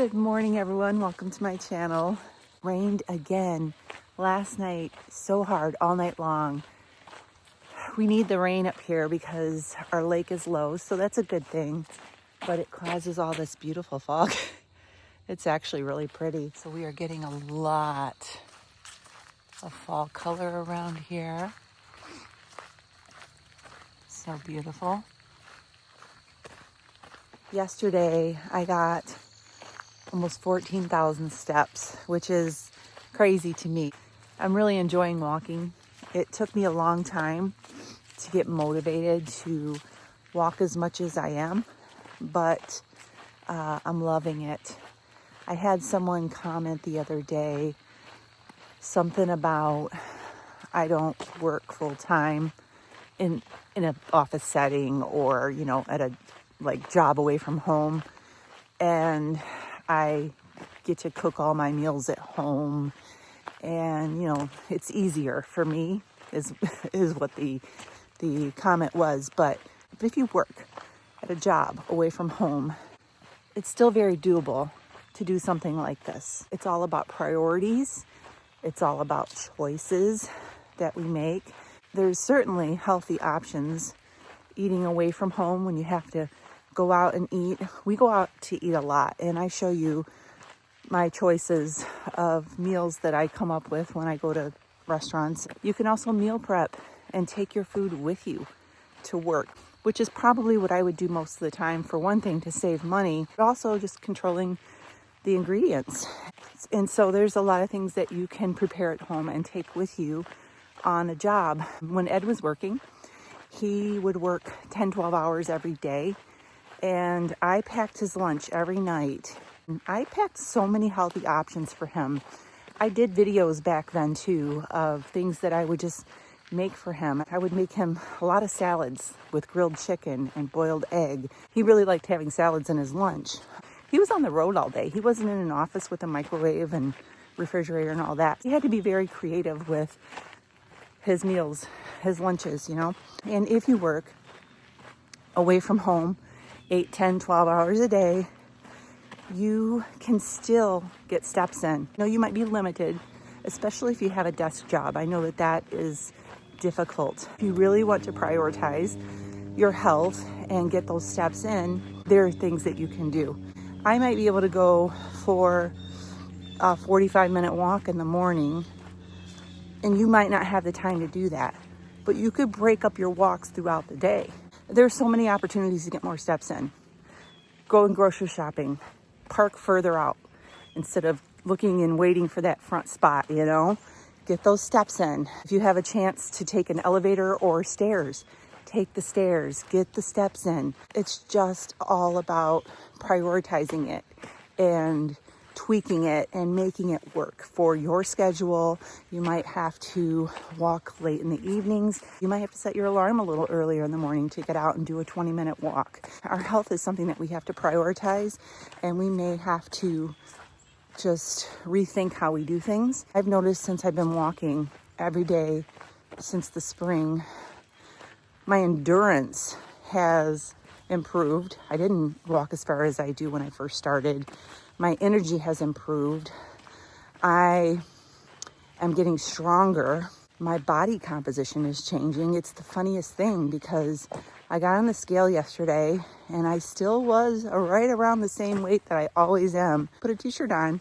Good morning, everyone. Welcome to my channel. Rained again last night so hard all night long. We need the rain up here because our lake is low, so that's a good thing, but it causes all this beautiful fog. It's actually really pretty. So we are getting a lot of fall color around here. So beautiful. Yesterday I got almost 14,000 steps, which is crazy to me. I'm really enjoying walking. It took me a long time to get motivated to walk as much as I am, but I'm loving it. I had someone comment the other day something about I don't work full time in an office setting or, at a job away from home, and I get to cook all my meals at home, and it's easier for me is what the comment was. But if you work at a job away from home, it's still very doable to do something like this. It's all about priorities. It's all about choices that we make. There's certainly healthy options eating away from home when you have to go out and eat. We go out to eat a lot, and I show you my choices of meals that I come up with when I go to restaurants. You can also meal prep and take your food with you to work, which is probably what I would do most of the time. For one thing, to save money, but also just controlling the ingredients. And so there's a lot of things that you can prepare at home and take with you on a job. When Ed was working, he would work 10, 12 hours every day, and I packed his lunch every night. I packed so many healthy options for him. I did videos back then too of things that I would just make for him. I would make him a lot of salads with grilled chicken and boiled egg. He really liked having salads in his lunch. He was on the road all day. He wasn't in an office with a microwave and refrigerator and all that. He had to be very creative with his meals, his lunches, And if you work away from home 8, 10, 12 hours a day, you can still get steps in. You might be limited, especially if you have a desk job. I know that is difficult. If you really want to prioritize your health and get those steps in, there are things that you can do. I might be able to go for a 45-minute walk in the morning, and you might not have the time to do that, but you could break up your walks throughout the day. There's so many opportunities to get more steps in. Going grocery shopping, park further out instead of looking and waiting for that front spot, Get those steps in. If you have a chance to take an elevator or stairs, take the stairs, get the steps in. It's just all about prioritizing it and tweaking it and making it work for your schedule. You might have to walk late in the evenings. You might have to set your alarm a little earlier in the morning to get out and do a 20-minute walk. Our health is something that we have to prioritize, and we may have to just rethink how we do things. I've noticed since I've been walking every day since the spring, my endurance has improved. I didn't walk as far as I do when I first started. My energy has improved. I am getting stronger. My body composition is changing. It's the funniest thing because I got on the scale yesterday and I still was right around the same weight that I always am. Put a t-shirt on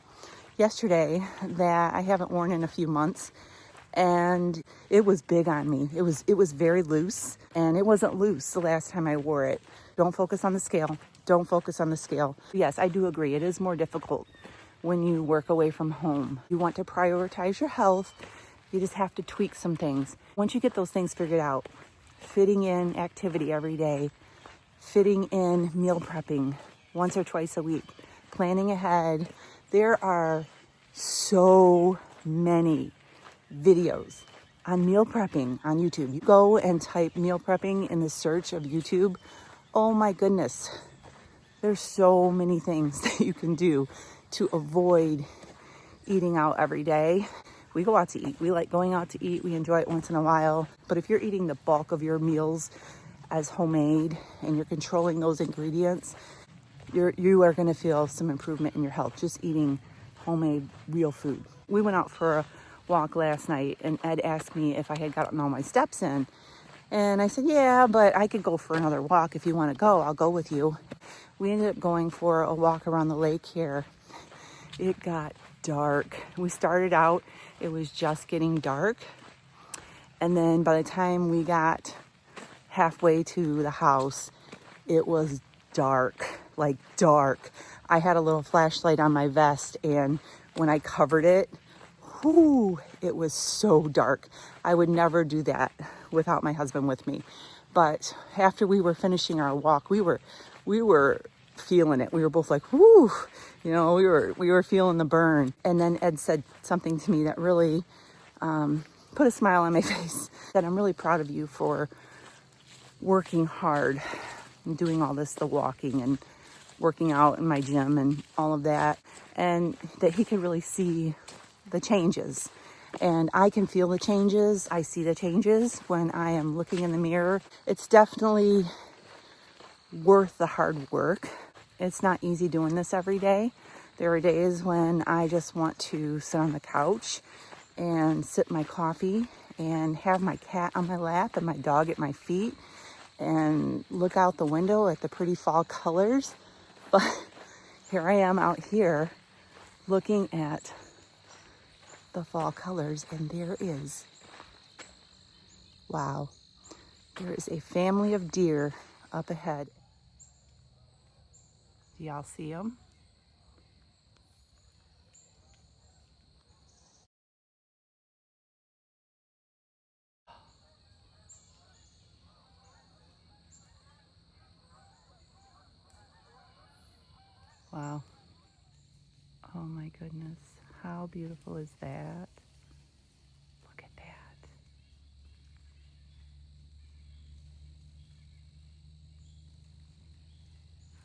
yesterday that I haven't worn in a few months, and it was big on me. It was very loose, and it wasn't loose the last time I wore it. Don't focus on the scale. Don't focus on the scale. Yes, I do agree. It is more difficult when you work away from home. You want to prioritize your health. You just have to tweak some things. Once you get those things figured out, fitting in activity every day, fitting in meal prepping once or twice a week, planning ahead. There are so many videos on meal prepping on YouTube. You go and type meal prepping in the search of YouTube. Oh my goodness. There's so many things that you can do to avoid eating out every day. We go out to eat. We like going out to eat. We enjoy it once in a while. But if you're eating the bulk of your meals as homemade and you're controlling those ingredients, you are going to feel some improvement in your health just eating homemade real food. We went out for a walk last night, and Ed asked me if I had gotten all my steps in. And I said, yeah, but I could go for another walk. If you want to go, I'll go with you. We ended up going for a walk around the lake here. It got dark. We started out, it was just getting dark. And then by the time we got halfway to the house, it was dark, like dark. I had a little flashlight on my vest, and when I covered it, it was so dark. I would never do that without my husband with me. But after we were finishing our walk, we were feeling it. We were both like, whoo, we were feeling the burn. And then Ed said something to me that really put a smile on my face. That I'm really proud of you for working hard and doing all this, the walking and working out in my gym and all of that. And that he could really see the changes. And I can feel the changes. I see the changes when I am looking in the mirror. It's definitely worth the hard work. It's not easy doing this every day. There are days when I just want to sit on the couch and sip my coffee and have my cat on my lap and my dog at my feet and look out the window at the pretty fall colors. But here I am out here looking at the fall colors, and there is a family of deer up ahead. Do y'all see them? Wow. Oh my goodness. How beautiful is that? Look at that.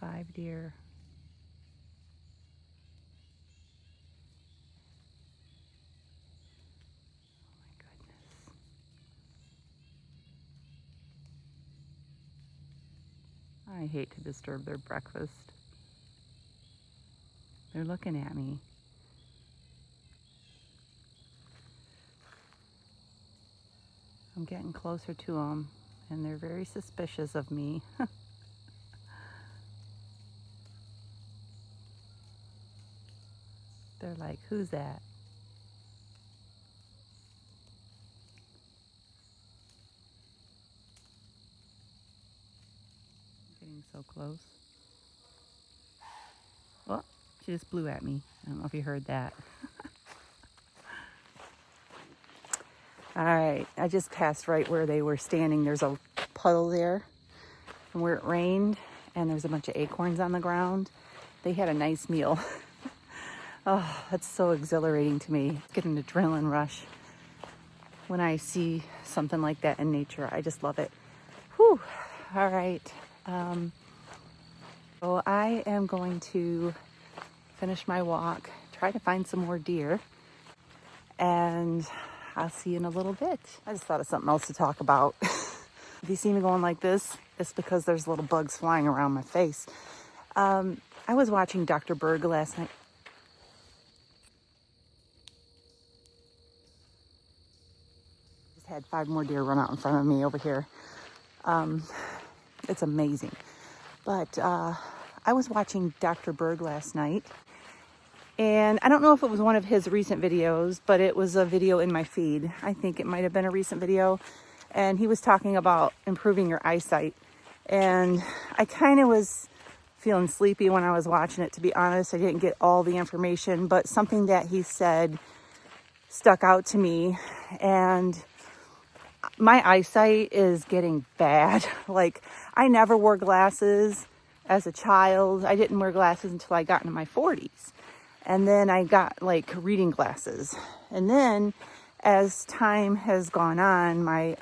5 deer. Oh my goodness. I hate to disturb their breakfast. They're looking at me. I'm getting closer to them, and they're very suspicious of me. They're like, who's that? Getting so close. Oh, she just blew at me. I don't know if you heard that. All right, I just passed right where they were standing. There's a puddle there from where it rained, and there's a bunch of acorns on the ground. They had a nice meal. Oh, that's so exhilarating to me. Get an adrenaline rush when I see something like that in nature. I just love it. Whew. All right. So I am going to finish my walk, try to find some more deer, and I'll see you in a little bit. I just thought of something else to talk about. If you see me going like this, it's because there's little bugs flying around my face. I was watching Dr. Berg last night. Just had 5 more deer run out in front of me over here. It's amazing. But I was watching Dr. Berg last night. And I don't know if it was one of his recent videos, but it was a video in my feed. I think it might have been a recent video. And he was talking about improving your eyesight. And I kind of was feeling sleepy when I was watching it, to be honest. I didn't get all the information, but something that he said stuck out to me. And my eyesight is getting bad. Like, I never wore glasses as a child. I didn't wear glasses until I got into my 40s. And then I got like reading glasses. And then as time has gone on, my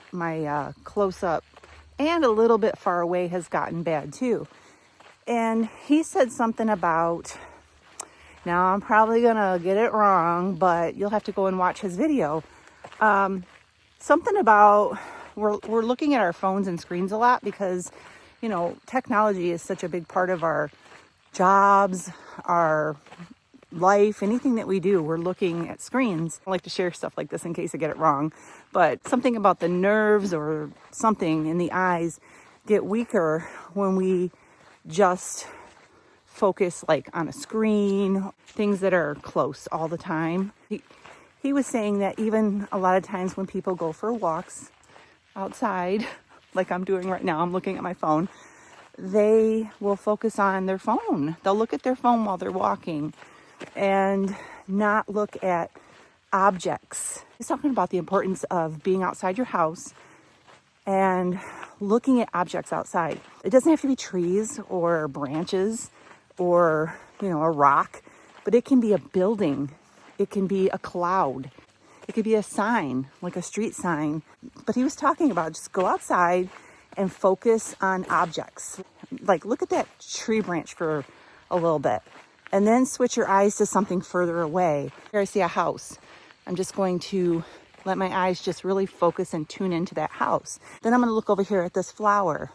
close up and a little bit far away has gotten bad too. And he said something about, now I'm probably gonna get it wrong, but you'll have to go and watch his video. Something about we're looking at our phones and screens a lot because, technology is such a big part of our jobs, our life, anything that we do, we're looking at screens. I like to share stuff like this in case I get it wrong, but something about the nerves or something in the eyes get weaker when we just focus like on a screen, things that are close all the time. He was saying that even a lot of times when people go for walks outside, like I'm doing right now, I'm looking at my phone, they will focus on their phone. They'll look at their phone while they're walking and not look at objects. He's talking about the importance of being outside your house and looking at objects outside. It doesn't have to be trees or branches or, a rock, but it can be a building. It can be a cloud. It could be a sign, like a street sign. But he was talking about just go outside and focus on objects. Like look at that tree branch for a little bit and then switch your eyes to something further away. Here I see a house. I'm just going to let my eyes just really focus and tune into that house. Then I'm going to look over here at this flower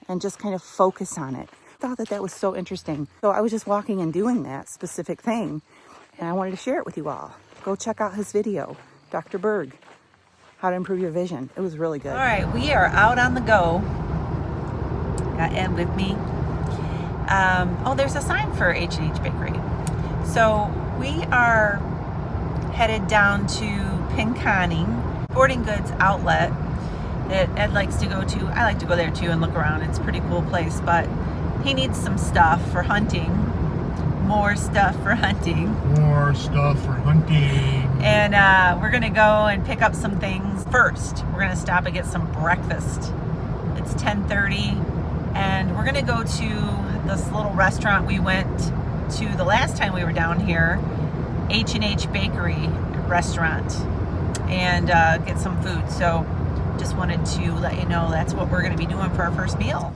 and just kind of focus on it. I thought that was so interesting. So I was just walking and doing that specific thing, and I wanted to share it with you all. Go check out his video, Dr. Berg, How to Improve Your Vision. It was really good. All right, we are out on the go. Got Ed with me. There's a sign for H&H Bakery. So we are headed down to Pinconning Sporting Goods outlet that Ed likes to go to. I like to go there too and look around. It's a pretty cool place, but he needs some stuff for hunting. More stuff for hunting. And we're gonna go and pick up some things. First, we're gonna stop and get some breakfast. It's 10:30 and we're gonna go to this little restaurant we went to the last time we were down here, H&H Bakery restaurant, and get some food. So just wanted to let you know that's what we're going to be doing for our first meal.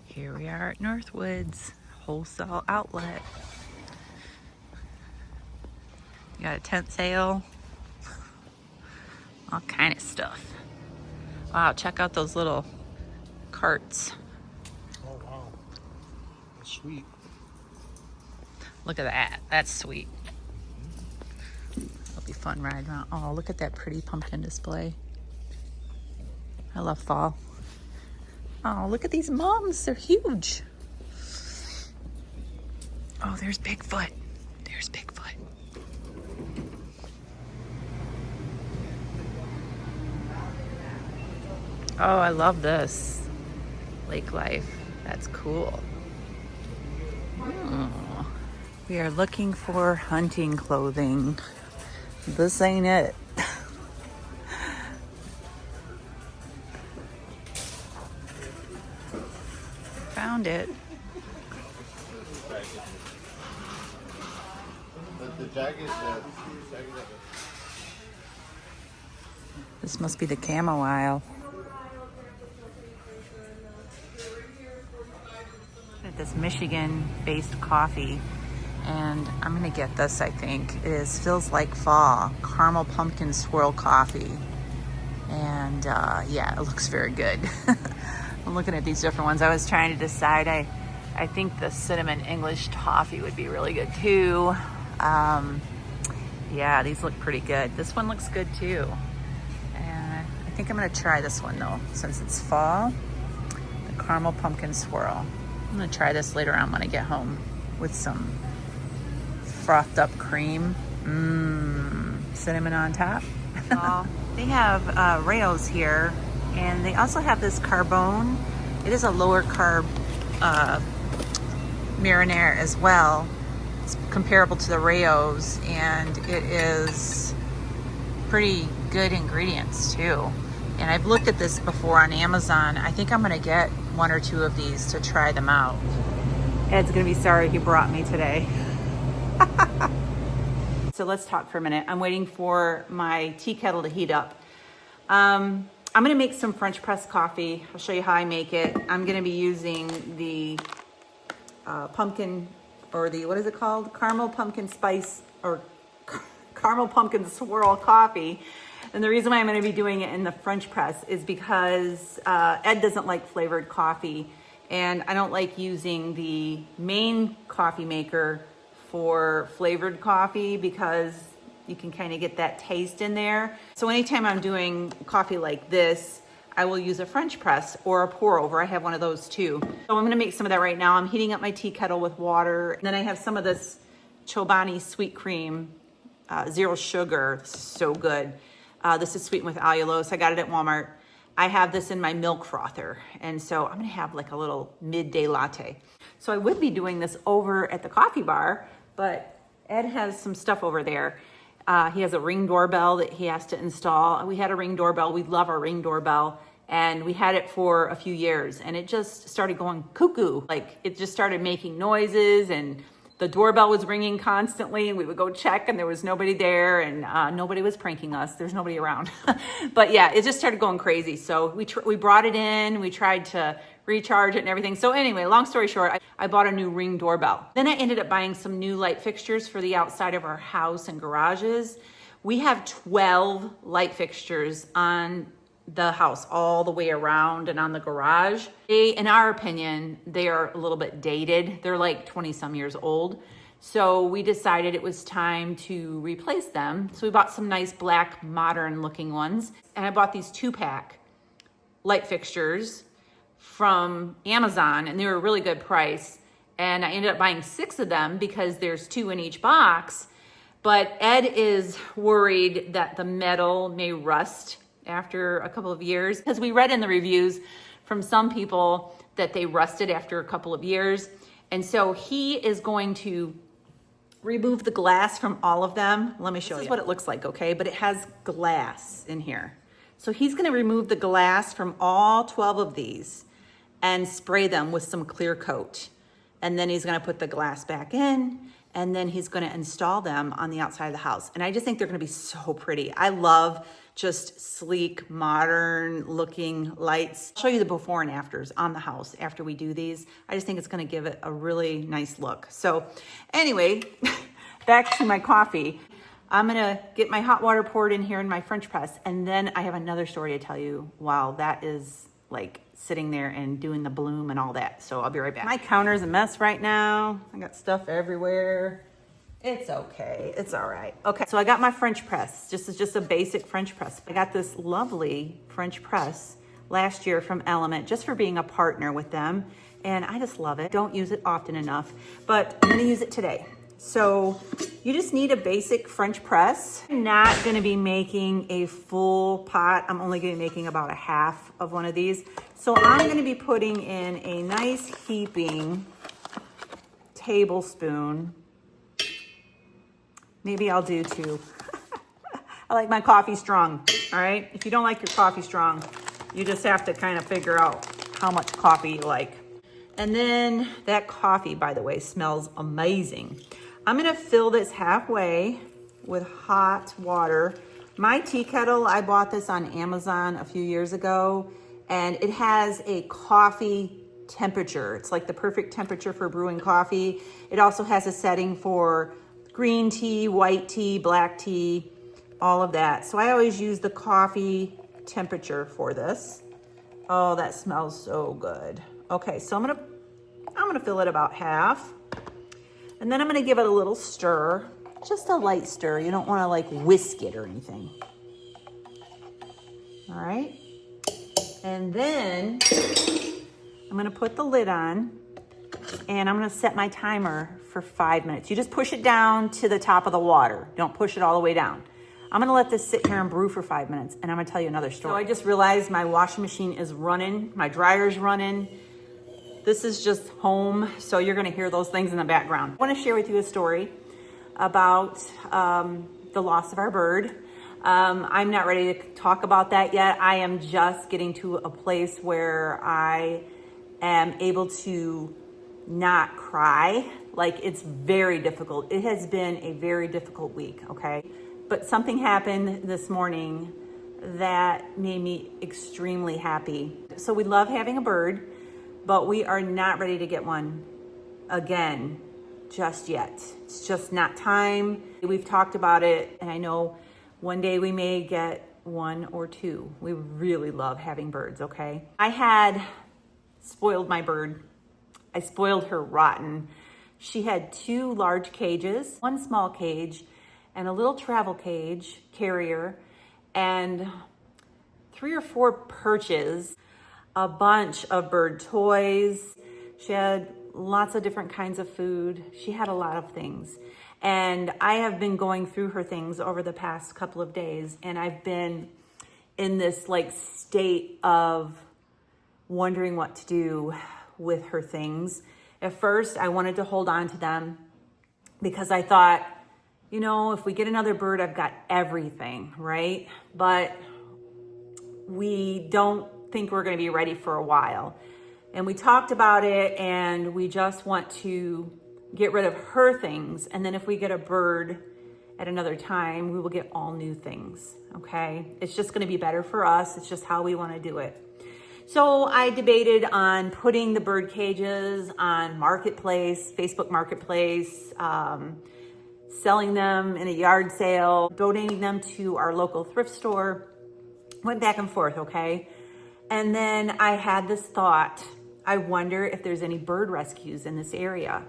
Here we are at Northwoods Wholesale Outlet. You got a tent sale, all kind of stuff. Wow, check out those little carts. Oh wow, that's sweet. Look at that, that's sweet. It'll be fun riding around. Oh, look at that pretty pumpkin display. I love fall. Oh, look at these mums, they're huge. Oh, there's Bigfoot. There's Bigfoot. Oh, I love this. Lake life. That's cool. Oh. We are looking for hunting clothing. This ain't it. Found it. This must be the camo aisle. At this Michigan-based coffee, and I'm gonna get this. I think it feels like fall. Caramel pumpkin swirl coffee, and yeah, it looks very good. I'm looking at these different ones. I was trying to decide. I think the cinnamon English toffee would be really good too. Yeah, these look pretty good. This one looks good too. And I think I'm gonna try this one though, since it's fall. The caramel pumpkin swirl. I'm gonna try this later on when I get home with some frothed up cream. Cinnamon on top. They have Rails here, and they also have this Carbone. It is a lower carb marinara as well. It's comparable to the Rayo's, and it is pretty good ingredients too. And I've looked at this before on Amazon. I think I'm gonna get one or two of these to try them out. Ed's gonna be sorry he brought me today. So let's talk for a minute. I'm waiting for my tea kettle to heat up. I'm gonna make some French press coffee. I'll show you how I make it. I'm gonna be using the pumpkin, or the, what is it called? Caramel pumpkin spice, or caramel pumpkin swirl coffee. And the reason why I'm gonna be doing it in the French press is because Ed doesn't like flavored coffee. And I don't like using the main coffee maker for flavored coffee because you can kind of get that taste in there. So anytime I'm doing coffee like this, I will use a French press or a pour over. I have one of those too. So I'm gonna make some of that right now. I'm heating up my tea kettle with water. And then I have some of this Chobani sweet cream, zero sugar. This is so good. This is sweetened with allulose. I got it at Walmart. I have this in my milk frother. And so I'm gonna have like a little midday latte. So I would be doing this over at the coffee bar, but Ed has some stuff over there. He has a Ring doorbell that he has to install. We had a Ring doorbell. We love our Ring doorbell. And we had it for a few years and it just started going cuckoo. Like it just started making noises and the doorbell was ringing constantly and we would go check and there was nobody there and nobody was pranking us. There's nobody around. But yeah, it just started going crazy. So we brought it in, we tried to recharge it and everything. So anyway, long story short, I bought a new Ring doorbell. Then I ended up buying some new light fixtures for the outside of our house and garages. We have 12 light fixtures on the house all the way around and on the garage. In our opinion, they are a little bit dated. They're like 20 some years old. So we decided it was time to replace them. So we bought some nice black modern looking ones. And I bought these 2-pack light fixtures from Amazon and they were a really good price. And I ended up buying 6 of them because there's 2 in each box. But Ed is worried that the metal may rust after a couple of years, because we read in the reviews from some people that they rusted after a couple of years. And so he is going to remove the glass from all of them. Let me show you. This is what it looks like, okay? But it has glass in here. So he's gonna remove the glass from all 12 of these and spray them with some clear coat. And then he's gonna put the glass back in and then he's gonna install them on the outside of the house. And I just think they're gonna be so pretty. I love just sleek, modern looking lights. I'll show you the before and afters on the house after we do these. I just think it's gonna give it a really nice look. So anyway, back to my coffee. I'm gonna get my hot water poured in here in my French press, and then I have another story to tell you while that is like sitting there and doing the bloom and all that. So I'll be right back. My counter's a mess right now. I got stuff everywhere. It's okay, it's all right. Okay, so I got my French press. This is just a basic French press. I got this lovely French press last year from Element just for being a partner with them. And I just love it. Don't use it often enough, but I'm gonna use it today. So you just need a basic French press. I'm not gonna be making a full pot. I'm only gonna be making about a half of one of these. So I'm gonna be putting in a nice heaping tablespoon. Maybe I'll do 2. I like my coffee strong, all right? If you don't like your coffee strong, you just have to kind of figure out how much coffee you like. And then that coffee, by the way, smells amazing. I'm gonna fill this halfway with hot water. My tea kettle, I bought this on Amazon a few years ago, and it has a coffee temperature. It's like the perfect temperature for brewing coffee. It also has a setting for green tea, white tea, black tea, all of that. So I always use the coffee temperature for this. Oh, that smells so good. Okay, so I'm gonna fill it about half. And then I'm gonna give it a little stir, just a light stir. You don't wanna like whisk it or anything. All right. And then I'm gonna put the lid on and I'm gonna set my timer for 5 minutes. You just push it down to the top of the water. Don't push it all the way down. I'm gonna let this sit here and brew for 5 minutes and I'm gonna tell you another story. So I just realized my washing machine is running, my dryer's running. This is just home, so you're gonna hear those things in the background. I wanna share with you a story about the loss of our bird. I'm not ready to talk about that yet. I am just getting to a place where I am able to not cry. Like, it's very difficult. It has been a very difficult week, okay? But something happened this morning that made me extremely happy. So we love having a bird, but we are not ready to get one again just yet. It's just not time. We've talked about it, and I know one day we may get 1 or 2. We really love having birds, okay? I had spoiled my bird. I spoiled her rotten. She had 2 large cages, 1 small cage, and a little travel cage carrier, and 3 or 4 perches, a bunch of bird toys. She had lots of different kinds of food. She had a lot of things. And I have been going through her things over the past couple of days, and I've been in this like state of wondering what to do with her things. At first, I wanted to hold on to them because I thought, you know, if we get another bird, I've got everything, right? But we don't think we're going to be ready for a while. And we talked about it, and we just want to get rid of her things. And then if we get a bird at another time, we will get all new things, okay? It's just going to be better for us. It's just how we want to do it. So I debated on putting the bird cages on Marketplace, Facebook Marketplace, selling them in a yard sale, donating them to our local thrift store. Went back and forth, okay? And then I had this thought, I wonder if there's any bird rescues in this area.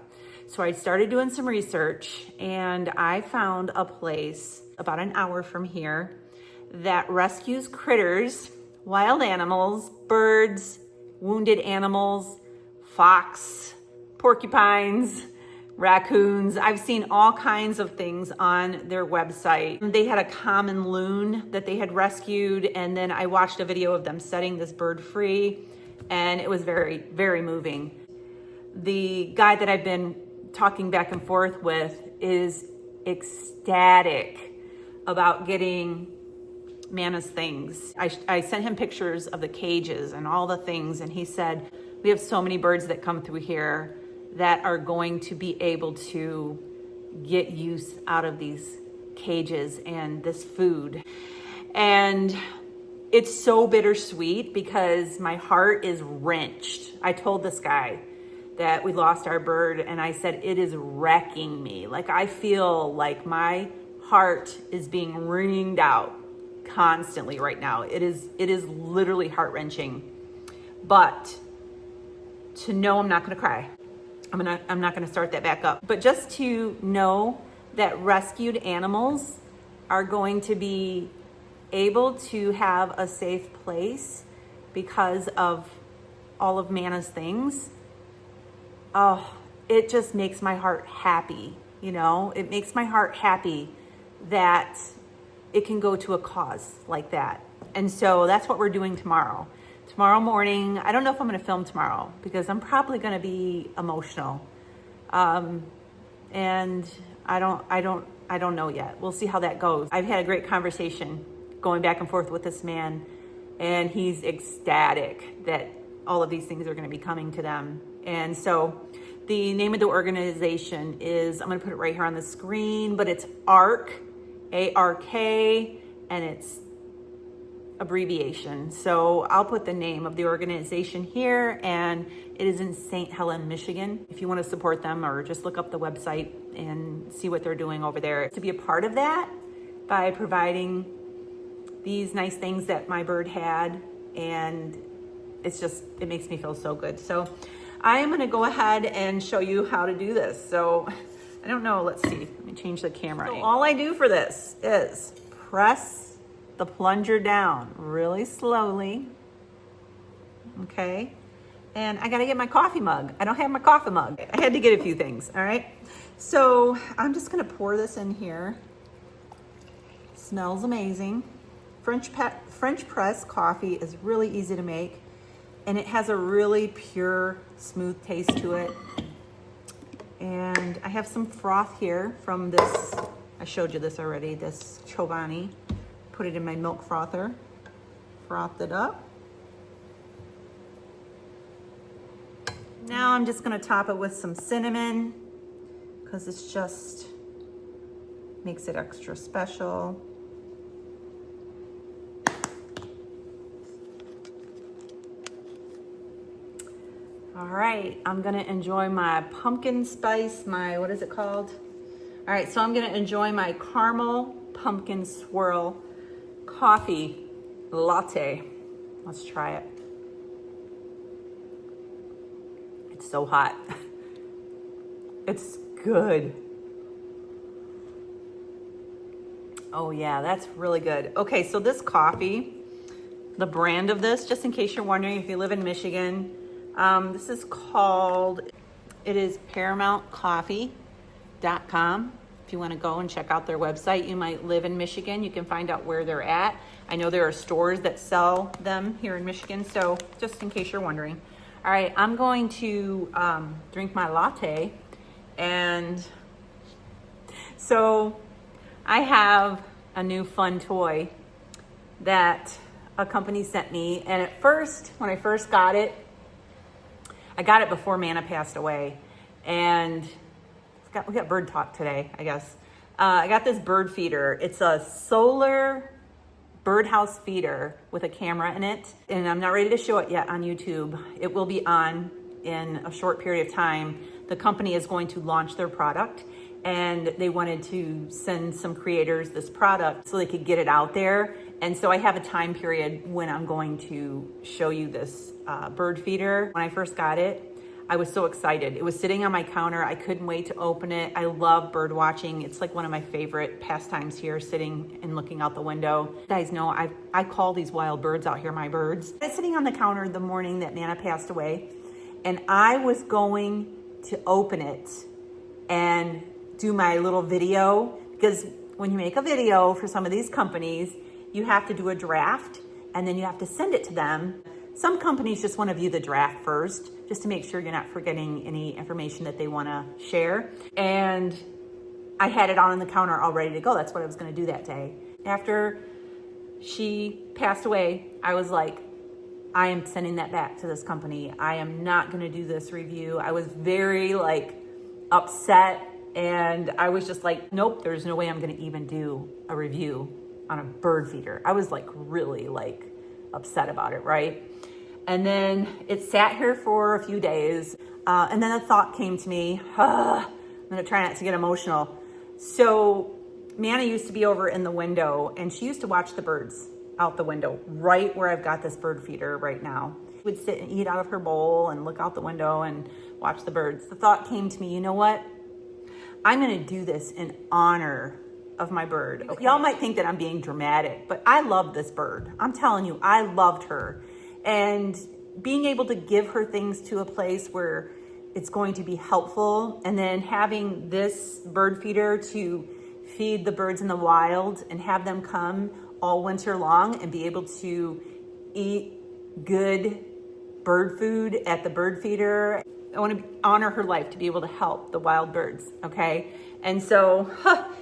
So I started doing some research, and I found a place about an hour from here that rescues critters, wild animals, birds, wounded animals, fox, porcupines, raccoons. I've seen all kinds of things on their website. They had a common loon that they had rescued, and then I watched a video of them setting this bird free, and it was very, very moving. The guy that I've been talking back and forth with is ecstatic about getting Mana's things. I sent him pictures of the cages and all the things, and he said, we have so many birds that come through here that are going to be able to get use out of these cages and this food. And it's so bittersweet because my heart is wrenched. I told this guy that we lost our bird, and I said, it is wrecking me. Like, I feel like my heart is being wringed out constantly right now. It is literally heart-wrenching. But to know I'm not going to cry. I'm not going to start that back up. But just to know that rescued animals are going to be able to have a safe place because of all of Mana's things. Oh, it just makes my heart happy. You know, it makes my heart happy that it can go to a cause like that. And so that's what we're doing tomorrow. Tomorrow morning, I don't know if I'm going to film tomorrow because I'm probably going to be emotional. And I don't know yet. We'll see how that goes. I've had a great conversation going back and forth with this man, and he's ecstatic that all of these things are going to be coming to them. And so the name of the organization is, I'm going to put it right here on the screen, but it's ARK, A-R-K, and it's abbreviation. So I'll put the name of the organization here, and it is in St. Helen, Michigan. If you want to support them, or just look up the website and see what they're doing over there. To be a part of that by providing these nice things that my bird had, and it makes me feel so good. So I am going to go ahead and show you how to do this. So I don't know, let's see. Let me change the camera. So all I do for this is press the plunger down really slowly, okay? And I gotta get my coffee mug. I don't have my coffee mug. I had to get a few things, all right? So I'm just gonna pour this in here. Smells amazing. French press coffee is really easy to make, and it has a really pure, smooth taste to it. And I have some froth here from this, I showed you this already, this Chobani. Put it in my milk frother, frothed it up. Now I'm just gonna top it with some cinnamon because it's just makes it extra special. All right, I'm gonna enjoy my pumpkin spice, what is it called? All right, so I'm gonna enjoy my caramel pumpkin swirl coffee latte. Let's try it. so hot. It's good. Oh yeah, that's really good. Okay, so this coffee, the brand of this, just in case you're wondering if you live in Michigan, this is called, it is ParamountCoffee.com. If you want to go and check out their website, you might live in Michigan, you can find out where they're at. I know there are stores that sell them here in Michigan, so just in case you're wondering. All right, I'm going to drink my latte. And so I have a new fun toy that a company sent me. And at first, when I first got it, I got it before Mana passed away. And we got bird talk today, I guess. I got this bird feeder. It's a solar birdhouse feeder with a camera in it. And I'm not ready to show it yet on YouTube. It will be on in a short period of time. The company is going to launch their product, and they wanted to send some creators this product so they could get it out there. And so I have a time period when I'm going to show you this bird feeder. When I first got it, I was so excited. It was sitting on my counter. I couldn't wait to open it. I love bird watching. It's like one of my favorite pastimes here, sitting and looking out the window. You guys know I call these wild birds out here my birds. I was sitting on the counter the morning that Nana passed away, and I was going to open it and do my little video, because when you make a video for some of these companies, you have to do a draft and then you have to send it to them. Some companies just want to view the draft first, just to make sure you're not forgetting any information that they want to share. And I had it on the counter all ready to go. That's what I was going to do that day. After she passed away, I was like, I am sending that back to this company. I am not going to do this review. I was very upset, and I was just like, nope, there's no way I'm going to even do a review on a bird feeder. I was really upset about it, right? And then it sat here for a few days. And then a thought came to me, I'm going to try not to get emotional. So Manna used to be over in the window, and she used to watch the birds out the window, right where I've got this bird feeder right now. She would sit and eat out of her bowl and look out the window and watch the birds. The thought came to me, you know what? I'm going to do this in honor of my bird. Okay. Y'all might think that I'm being dramatic, but I love this bird. I'm telling you, I loved her. And being able to give her things to a place where it's going to be helpful, and then having this bird feeder to feed the birds in the wild and have them come all winter long and be able to eat good bird food at the bird feeder. I want to honor her life to be able to help the wild birds, okay? And so,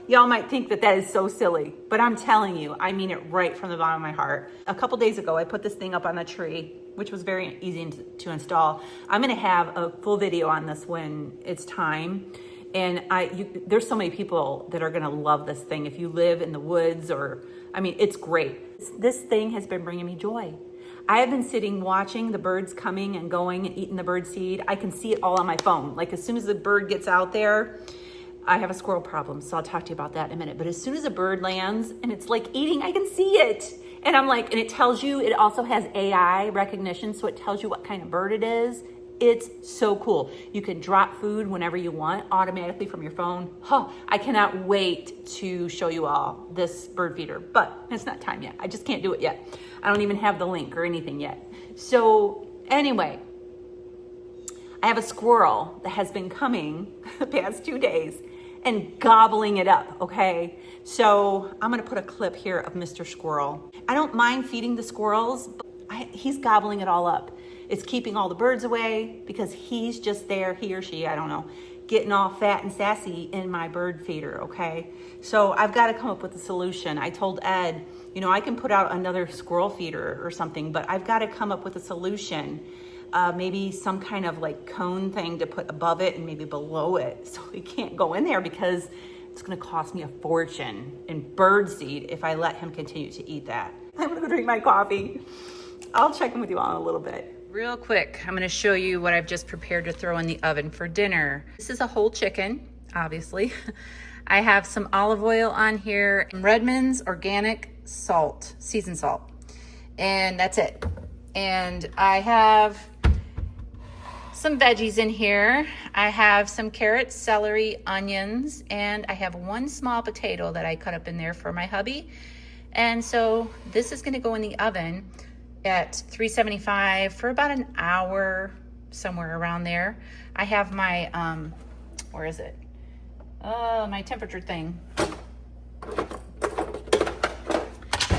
y'all might think that is so silly, but I'm telling you, I mean it right from the bottom of my heart. A couple days ago, I put this thing up on the tree, which was very easy to install. I'm gonna have a full video on this when it's time. And there's so many people that are gonna love this thing. If you live in the woods it's great. This thing has been bringing me joy. I have been sitting watching the birds coming and going and eating the bird seed. I can see it all on my phone. As soon as the bird gets out there, I have a squirrel problem, so I'll talk to you about that in a minute. But as soon as a bird lands and it's eating, I can see it. And I'm and it tells you, it also has AI recognition, so it tells you what kind of bird it is. It's so cool. You can drop food whenever you want automatically from your phone. I cannot wait to show you all this bird feeder, but it's not time yet. I just can't do it yet. I don't even have the link or anything yet. So anyway, I have a squirrel that has been coming the past 2 days and gobbling it up, okay? So I'm gonna put a clip here of Mr. Squirrel. I don't mind feeding the squirrels, but he's gobbling it all up. It's keeping all the birds away because he's just there, he or she, I don't know, getting all fat and sassy in my bird feeder, okay? So I've got to come up with a solution. I told Ed, I can put out another squirrel feeder or something, but I've got to come up with a solution. Maybe some kind of cone thing to put above it and maybe below it, so he can't go in there, because it's going to cost me a fortune in bird seed if I let him continue to eat that. I'm going to go drink my coffee. I'll check in with you all in a little bit. Real quick, I'm going to show you what I've just prepared to throw in the oven for dinner. This is a whole chicken, obviously. I have some olive oil on here, Redmond's organic salt, seasoned salt, and that's it. And I have some veggies in here. I have some carrots, celery, onions, and I have one small potato that I cut up in there for my hubby. And so this is gonna go in the oven at 375 for about an hour, somewhere around there. I have my, where is it? My temperature thing.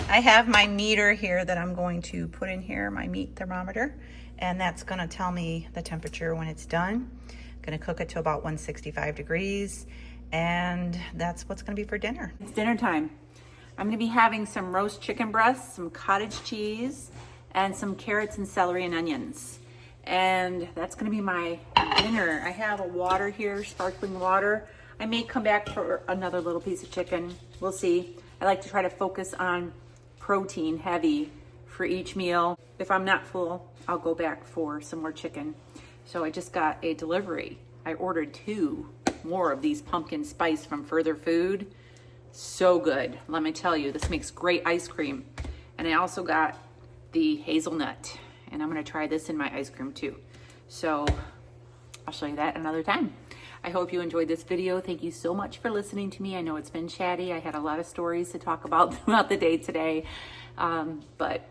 I have my meter here that I'm going to put in here, my meat thermometer, and that's gonna tell me the temperature when it's done. I'm gonna cook it to about 165 degrees, and that's what's gonna be for dinner. It's dinner time. I'm gonna be having some roast chicken breasts, some cottage cheese, and some carrots and celery and onions. And that's gonna be my dinner. I have a water here, sparkling water. I may come back for another little piece of chicken. We'll see. I like to try to focus on protein heavy for each meal. If I'm not full, I'll go back for some more chicken. So I just got a delivery. I ordered 2 more of these pumpkin spice from Further Food. So good. Let me tell you, this makes great ice cream. And I also got the hazelnut, and I'm gonna try this in my ice cream too. So I'll show you that another time. I hope you enjoyed this video. Thank you so much for listening to me. I know it's been chatty. I had a lot of stories to talk about throughout the day today, but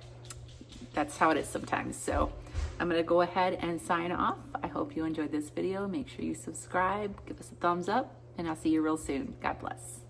that's how it is sometimes. So I'm gonna go ahead and sign off. I hope you enjoyed this video. Make sure you subscribe, give us a thumbs up, and I'll see you real soon. God bless.